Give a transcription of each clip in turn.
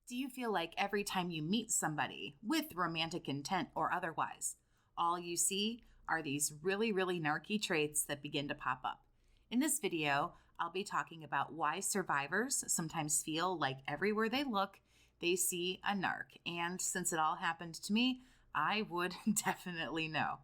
Do you feel like every time you meet somebody with romantic intent or otherwise, all you see are these really, really narky traits that begin to pop up? In this video, I'll be talking about why survivors sometimes feel like everywhere they look, they see a narc. And since it all happened to me, I would definitely know.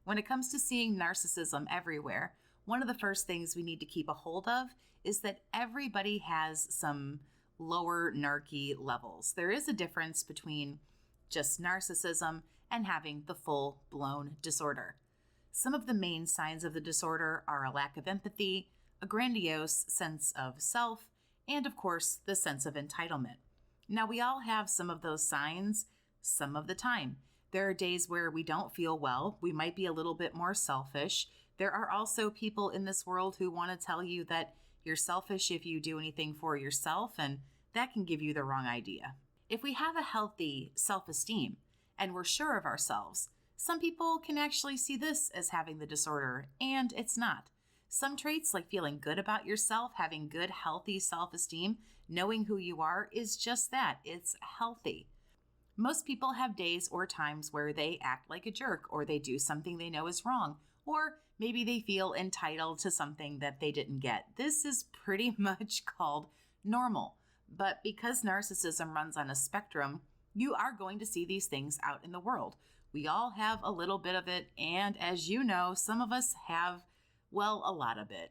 When it comes to seeing narcissism everywhere, one of the first things we need to keep a hold of is that everybody has some lower narky levels. There is a difference between just narcissism and having the full-blown disorder. Some of the main signs of the disorder are a lack of empathy, a grandiose sense of self, and of course, the sense of entitlement. Now, we all have some of those signs some of the time. There are days where we don't feel well. We might be a little bit more selfish. There are also people in this world who want to tell you that you're selfish if you do anything for yourself, and that can give you the wrong idea. If we have a healthy self-esteem and we're sure of ourselves, some people can actually see this as having the disorder, and it's not. Some traits like feeling good about yourself, having good, healthy self-esteem, knowing who you are is just that. It's healthy. Most people have days or times where they act like a jerk, or they do something they know is wrong, or maybe they feel entitled to something that they didn't get. This is pretty much called normal. But because narcissism runs on a spectrum, you are going to see these things out in the world. We all have a little bit of it, and as you know, some of us have, well, a lot of it.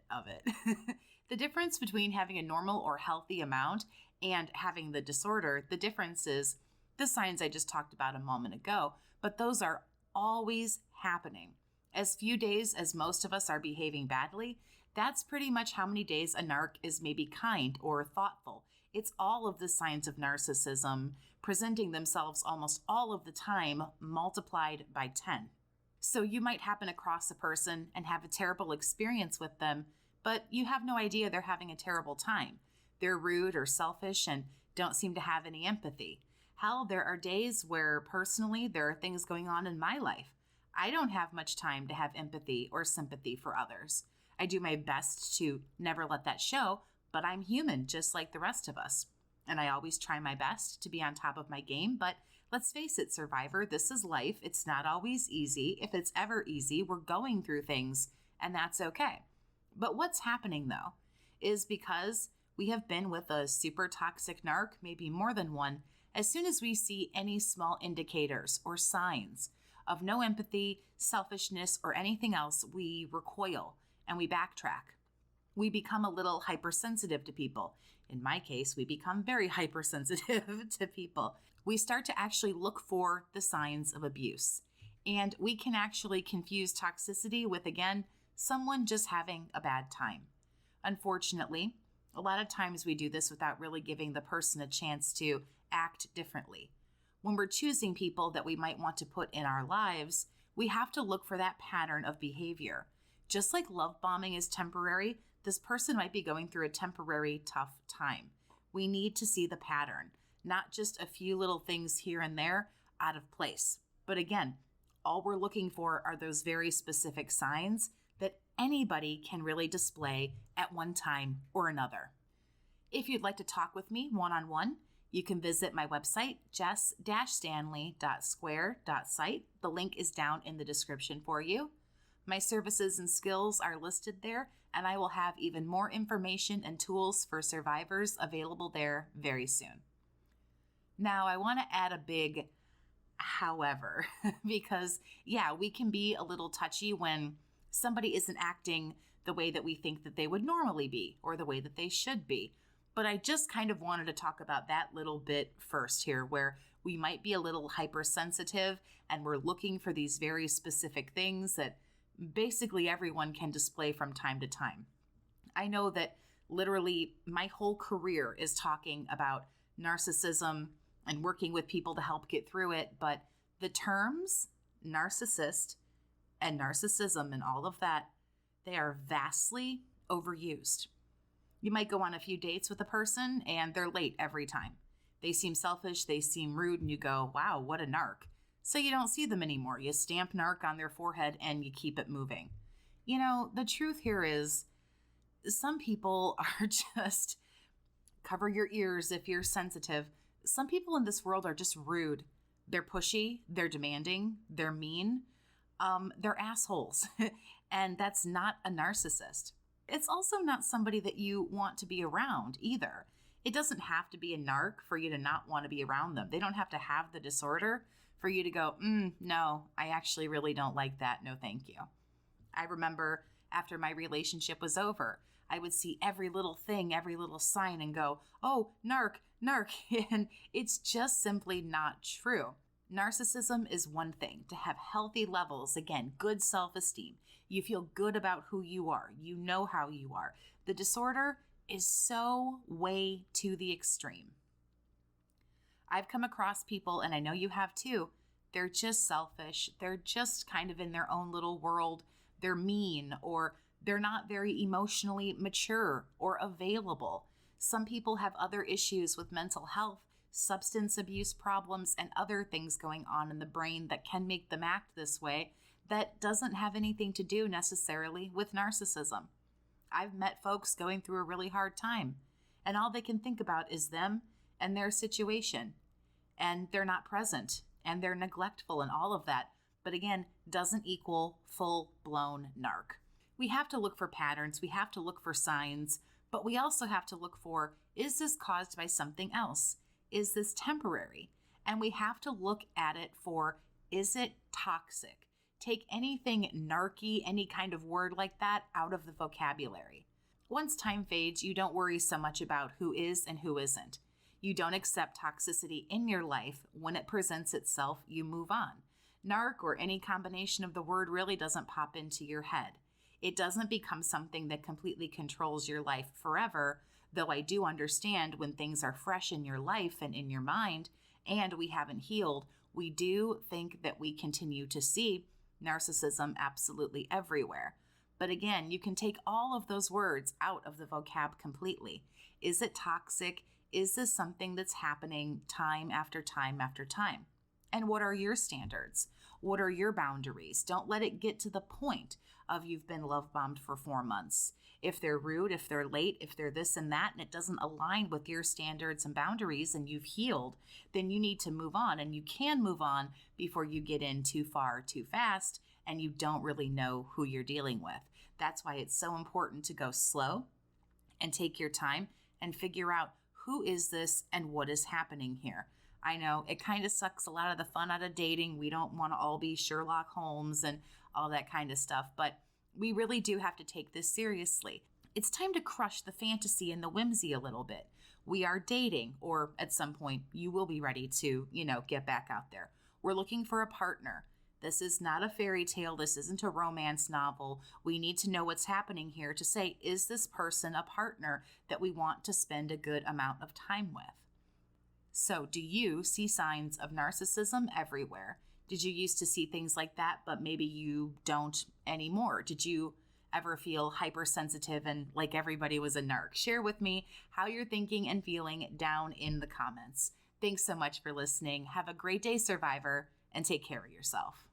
The difference between having a normal or healthy amount and having the disorder, the difference is the signs I just talked about a moment ago, but those are always happening. As few days as most of us are behaving badly, that's pretty much how many days a narc is maybe kind or thoughtful. It's all of the signs of narcissism presenting themselves almost all of the time, multiplied by 10. So you might happen across a person and have a terrible experience with them, but you have no idea they're having a terrible time. They're rude or selfish and don't seem to have any empathy. Hell, there are days where personally there are things going on in my life. I don't have much time to have empathy or sympathy for others. I do my best to never let that show, but I'm human just like the rest of us. And I always try my best to be on top of my game, but let's face it, survivor, this is life. It's not always easy. If it's ever easy, we're going through things, and that's okay. But what's happening, though, is because we have been with a super toxic narc, maybe more than one, as soon as we see any small indicators or signs of no empathy, selfishness, or anything else, we recoil and we backtrack. We become a little hypersensitive to people. In my case, we become very hypersensitive to people. We start to actually look for the signs of abuse. And we can actually confuse toxicity with, again, someone just having a bad time. Unfortunately, a lot of times we do this without really giving the person a chance to act differently. When we're choosing people that we might want to put in our lives, we have to look for that pattern of behavior. Just like love bombing is temporary, this person might be going through a temporary tough time. We need to see the pattern, not just a few little things here and there out of place. But again, all we're looking for are those very specific signs that anybody can really display at one time or another. If you'd like to talk with me one-on-one, you can visit my website, jess-stanley.square.site. The link is down in the description for you. My services and skills are listed there, and I will have even more information and tools for survivors available there very soon. Now, I want to add a big however, because we can be a little touchy when somebody isn't acting the way that we think that they would normally be or the way that they should be. But I just kind of wanted to talk about that little bit first here, where we might be a little hypersensitive and we're looking for these very specific things that basically everyone can display from time to time. I know that literally my whole career is talking about narcissism and working with people to help get through it, but the terms narcissist and narcissism and all of that, they are vastly overused. You might go on a few dates with a person and they're late every time. They seem selfish, they seem rude, and you go, wow, what a narc. So you don't see them anymore. You stamp narc on their forehead and you keep it moving. You know, the truth here is some people are just, cover your ears if you're sensitive, Some people in this world are just rude. They're pushy, they're demanding, they're mean, they're assholes. And that's not a narcissist. It's also not somebody that you want to be around either. It doesn't have to be a narc for you to not want to be around them. They don't have to have the disorder for you to go, no, I actually really don't like that. No, thank you. I remember after my relationship was over, I would see every little thing, every little sign and go, oh, narc, narc. And it's just simply not true. Narcissism is one thing. To have healthy levels, again, good self-esteem. You feel good about who you are. You know how you are. The disorder is so way to the extreme. I've come across people, and I know you have too, they're just selfish. They're just kind of in their own little world. They're mean, or they're not very emotionally mature or available. Some people have other issues with mental health, substance abuse problems, and other things going on in the brain that can make them act this way that doesn't have anything to do necessarily with narcissism. I've met folks going through a really hard time, and all they can think about is them and their situation, and they're not present, and they're neglectful and all of that. But again, doesn't equal full-blown narc. We have to look for patterns, we have to look for signs, but we also have to look for, is this caused by something else? Is this temporary? And we have to look at it for, is it toxic? Take anything narky, any kind of word like that, out of the vocabulary. Once time fades, you don't worry so much about who is and who isn't. You don't accept toxicity in your life. When it presents itself, you move on. Narc or any combination of the word really doesn't pop into your head. It doesn't become something that completely controls your life forever, though I do understand when things are fresh in your life and in your mind, and we haven't healed, we do think that we continue to see narcissism absolutely everywhere. But again, you can take all of those words out of the vocab completely. Is it toxic? Is this something that's happening time after time after time? And what are your standards? What are your boundaries? Don't let it get to the point of you've been love bombed for 4 months. If they're rude, if they're late, if they're this and that, and it doesn't align with your standards and boundaries and you've healed, then you need to move on. And you can move on before you get in too far, too fast, and you don't really know who you're dealing with. That's why it's so important to go slow and take your time and figure out who is this and what is happening here. I know it kind of sucks a lot of the fun out of dating. We don't want to all be Sherlock Holmes and all that kind of stuff, but we really do have to take this seriously. It's time to crush the fantasy and the whimsy a little bit. We are dating, or at some point you will be ready to, get back out there. We're looking for a partner. This is not a fairy tale. This isn't a romance novel. We need to know what's happening here to say, is this person a partner that we want to spend a good amount of time with? So do you see signs of narcissism everywhere? Did you used to see things like that, but maybe you don't anymore? Did you ever feel hypersensitive and like everybody was a narc? Share with me how you're thinking and feeling down in the comments. Thanks so much for listening. Have a great day, survivor, and take care of yourself.